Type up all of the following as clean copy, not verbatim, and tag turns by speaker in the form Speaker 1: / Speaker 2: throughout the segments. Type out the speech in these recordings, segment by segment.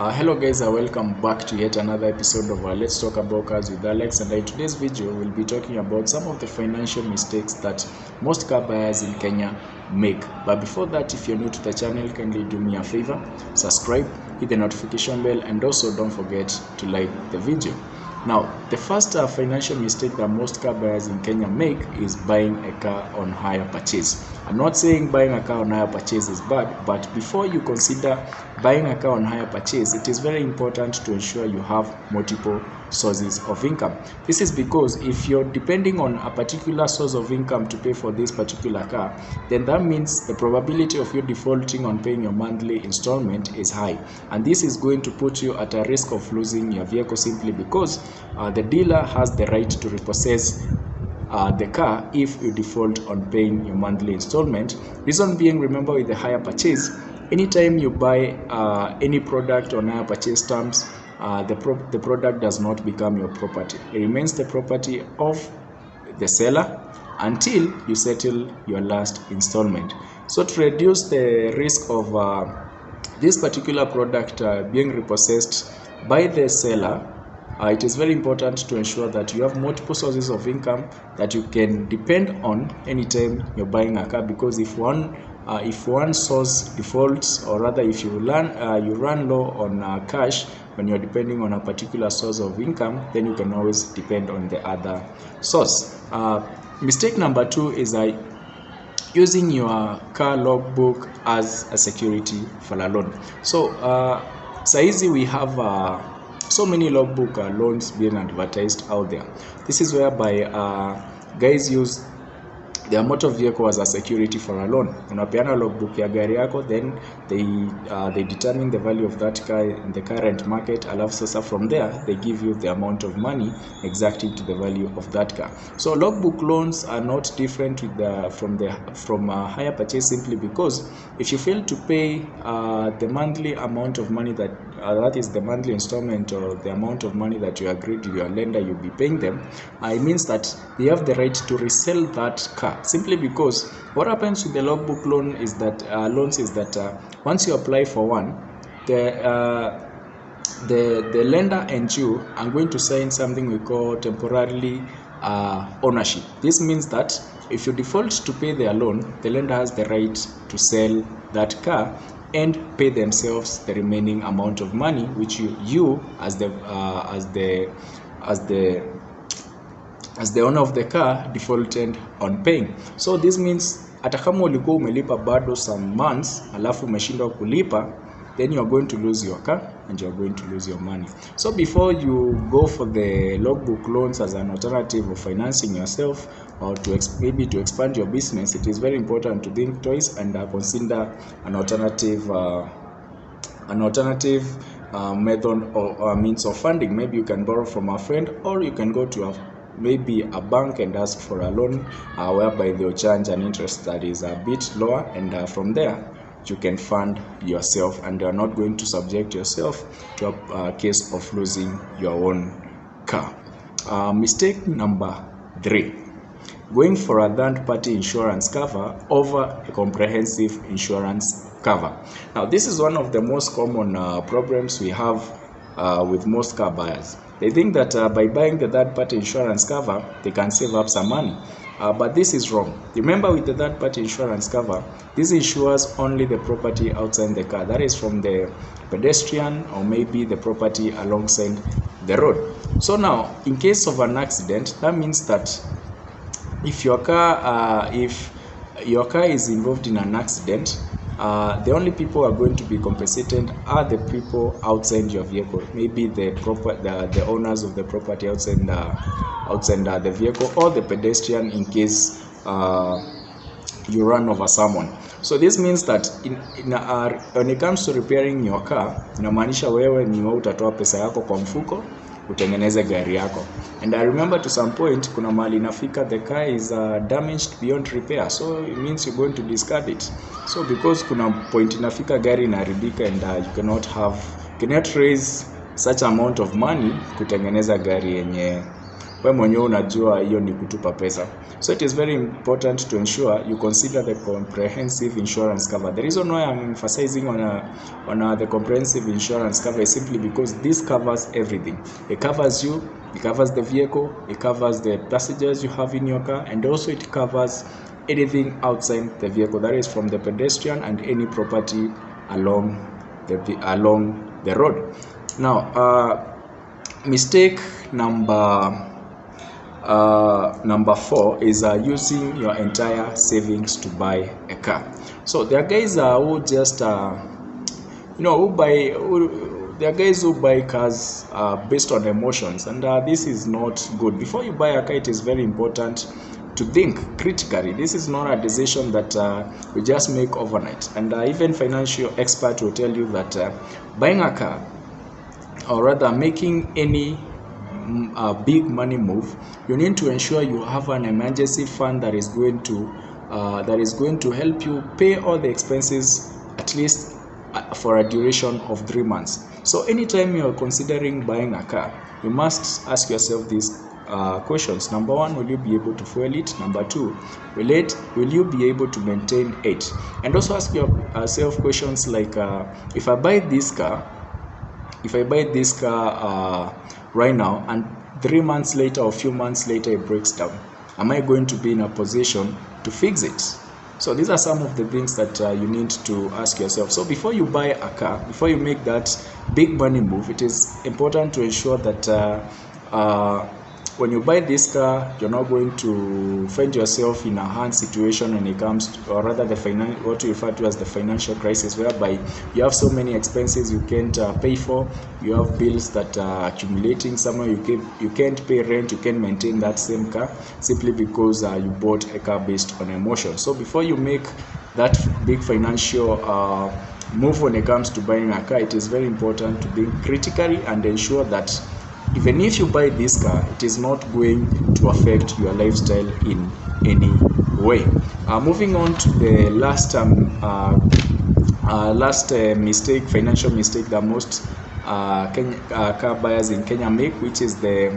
Speaker 1: Hello guys, welcome back to yet another episode of Let's Talk About Cars with Alex, and in today's video we'll be talking about some of the financial mistakes that most car buyers in Kenya make. But before that, if you're new to the channel, kindly do me a favor, subscribe, hit the notification bell, and also don't forget to like the video. Now, the first financial mistake that most car buyers in Kenya make is buying a car on hire purchase. I'm not saying buying a car on hire purchase is bad, but before you consider buying a car on hire purchase, it is very important to ensure you have multiple sources of income. This is because if you're depending on a particular source of income to pay for this particular car, then that means the probability of you defaulting on paying your monthly installment is high, and this is going to put you at a risk of losing your vehicle simply because the dealer has the right to repossess the car if you default on paying your monthly installment. Reason being, remember, with the hire purchase, anytime you buy any product on hire purchase terms, the product does not become your property. It remains the property of the seller until you settle your last installment. So to reduce the risk of this particular product being repossessed by the seller, it is very important to ensure that you have multiple sources of income that you can depend on anytime you're buying a car, because if one source defaults, or rather if you run low on cash when you're depending on a particular source of income, then you can always depend on the other source. Mistake number 2 is using your car logbook as a security for a loan. So saizi we have so many logbook loans being advertised out there. This is whereby guys use their motor vehicle as a security for a loan. Unapeana logbook ya gari yako, then they determine the value of that car in the current market. Alafu sasa from there they give you the amount of money exactly to the value of that car. So logbook loans are not different with from hire purchase, simply because if you fail to pay the monthly amount of money that is the monthly installment, or the amount of money that you agreed with your lender you'll be paying them, it means that they have the right to resell that car. Simply because what happens with the logbook loan is that once you apply for one, the lender and you are going to sign something we call temporarily ownership. This means that if you default to pay their loan, the lender has the right to sell that car and pay themselves the remaining amount of money which you as the owner of the car defaulted on paying. So this means hata kama ulikuwa umelipa bado some months alafu umeshindwa kulipa, then you are going to lose your car and you are going to lose your money. So before you go for the logbook loans as an alternative of financing yourself, or maybe to expand your business, it is very important to think twice and consider an alternative method or means of funding. Maybe you can borrow from a friend, or you can go to maybe a bank and ask for a loan whereby they'll charge an interest that is a bit lower, and from there you can fund yourself, and you're not going to subject yourself to a case of losing your own car. Mistake number 3: going for a third-party insurance cover over a comprehensive insurance cover. Now, this is one of the most common problems we have with most car buyers. They think that by buying the third-party insurance cover, they can save up some money. But this is wrong. Remember, with the third-party insurance cover, this insures only the property outside the car. That is from the pedestrian or maybe the property alongside the road. So now, in case of an accident, that means that if your car is involved in an accident, the only people who are going to be compensated are the people outside your vehicle, maybe the owners of the property outside the vehicle, or the pedestrian in case you run over someone. So this means that when it comes to repairing your car, inamaanisha wewe ni wewe utatoa pesa yako kwa mfuko utengeneze gari yako. And I remember to some point kuna mali inafika the car is damaged beyond repair, so it means you're going to discard it. So because kuna point inafika gari inaharibika, and you cannot raise such amount of money kutengeneza gari yenye wewe mwenyewe unajua hiyo ni kutupa pesa. So it is very important to ensure you consider the comprehensive insurance cover. The reason why I'm emphasizing on the comprehensive insurance cover is simply because this covers everything. It covers you, it covers the vehicle, it covers the passengers you have in your car, and also it covers anything outside the vehicle, that is from the pedestrian and any property along the road. Now, mistake number 4 is using your entire savings to buy a car. So there are guys who just there are guys who buy cars based on emotions, and this is not good. Before you buy a car, it is very important to think critically. This is not a decision that we just make overnight, and even financial expert will tell you that buying a car, or rather making any big money move, you need to ensure you have an emergency fund that is going to help you pay all the expenses at least for a duration of 3 months. So anytime you are considering buying a car, you must ask yourself these questions. Number 1, will you be able to fuel it? Number 2, will you be able to maintain it? And also ask yourself questions like, if I buy this car right now, and 3 months later or a few months later it breaks down, am I going to be in a position to fix it? So these are some of the things that you need to ask yourself. So before you buy a car, before you make that big money move, it is important to ensure that when you buy this car, you're not going to find yourself in a hard situation when it comes to, or rather what you refer to as the financial crisis, whereby you have so many expenses you can't pay for, you have bills that are accumulating somewhere, you can't pay rent, you can't maintain that same car simply because you bought a car based on emotion. So before you make that big financial move when it comes to buying a car, it is very important to think critically and ensure that even if you buy this car, it is not going to affect your lifestyle in any way. Moving on to the last mistake, financial mistake that most car buyers in Kenya make, which is the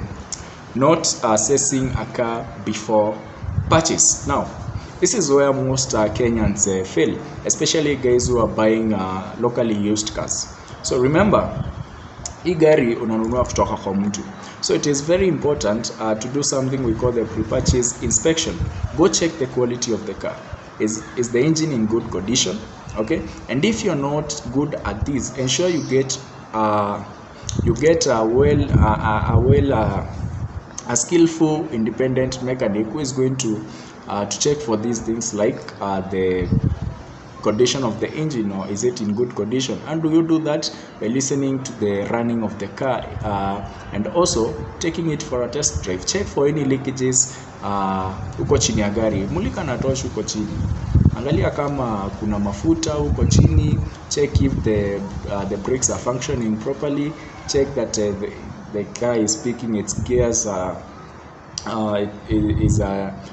Speaker 1: not assessing a car before purchase. Now, this is where most Kenyans fail, especially guys who are buying locally used cars. So remember, hii gari unanunua kutoka kwa mtu. So it is very important to do something we call the pre-purchase inspection. Go check the quality of the car. Is the engine in good condition? Okay, and if you're not good at this, ensure you get a skillful independent mechanic who is going to check for these things like the condition of the engine, or is it in good condition. And do you do that by listening to the running of the car and also taking it for a test drive. Check for any leakages huko chini ya gari, mulika na torch huko chini, angalia kama kuna mafuta huko chini, check if the brakes are functioning properly, check that the car is picking its gears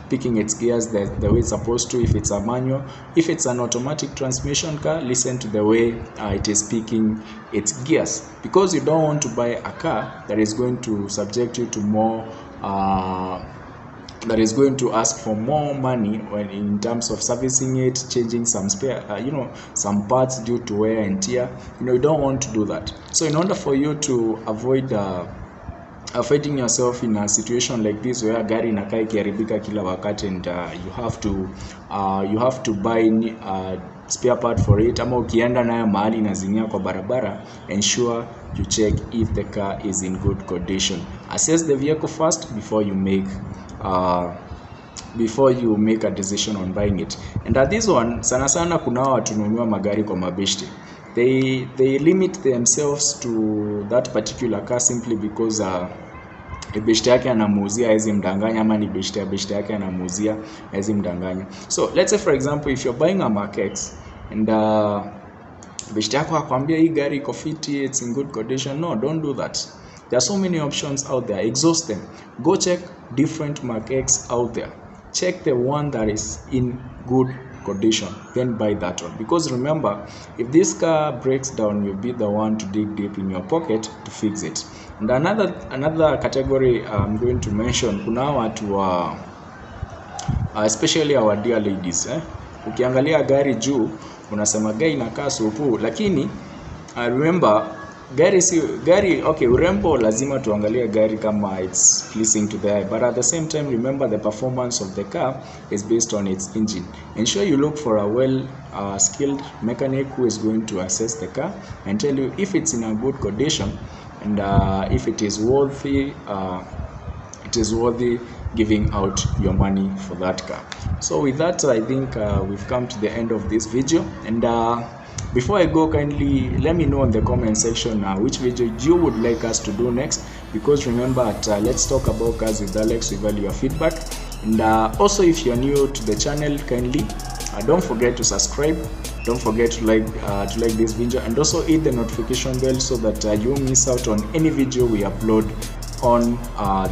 Speaker 1: picking its gears the way it's supposed to. If it's a manual, if it's an automatic transmission car, listen to the way it is picking its gears, because you don't want to buy a car that is going to subject you to more that is going to ask for more money when in terms of servicing it, changing some spare some parts due to wear and tear. You don't want to do that. So in order for you to avoid finding yourself in a situation like this where gari inakaa ikiharibika kila wakati, and you have to buy spare part for it, ama ukienda nayo mahali inazimia kwa barabara, ensure you check if the car is in good condition. Assess the vehicle first before you make a decision on buying it. And at this one, sana sana kuna watu nunua magari kwa mabeshte. They limit themselves to that particular car simply because beshte yake anamuuzia hawezi mdanganya, ama ni beshte yake anamuuzia hawezi mdanganya. So let's say for example, if you're buying a Mark X and beshte yako akwambia hii gari iko fiti, it's in good condition, no, don't do that. There are so many options out there. Exhaust them. Go check different Mark X out there. Check the one that is in good condition, then buy that one. Because remember, if this car breaks down, you'll be the one to dig deep in your pocket to fix it. And another category I'm going to mention, kuna watu wa especially our dear ladies, ukiangalia gari juu unasema gari inakaa supu, lakini remember gari okay, urembo lazima tuangalie gari kama it's pleasing to the eye, but at the same time remember the performance of the car is based on its engine. Ensure you look for a well skilled mechanic who is going to assess the car and tell you if it's in a good condition and if it is worthy giving out your money for that car. So with that, I think we've come to the end of this video, and before I go, kindly let me know in the comment section which video you would like us to do next, because remember at Let's Talk About Cars with Alex, we value your feedback. And also, if you're new to the channel, kindly don't forget to subscribe, don't forget to like this video, and also hit the notification bell so that you won't miss out on any video we upload on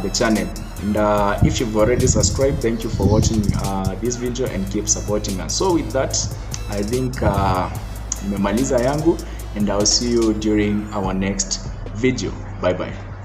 Speaker 1: the channel. And if you've already subscribed, thank you for watching this video and keep supporting us. So with that, I think nimemaliza yangu, and I'll see you during our next video. Bye bye.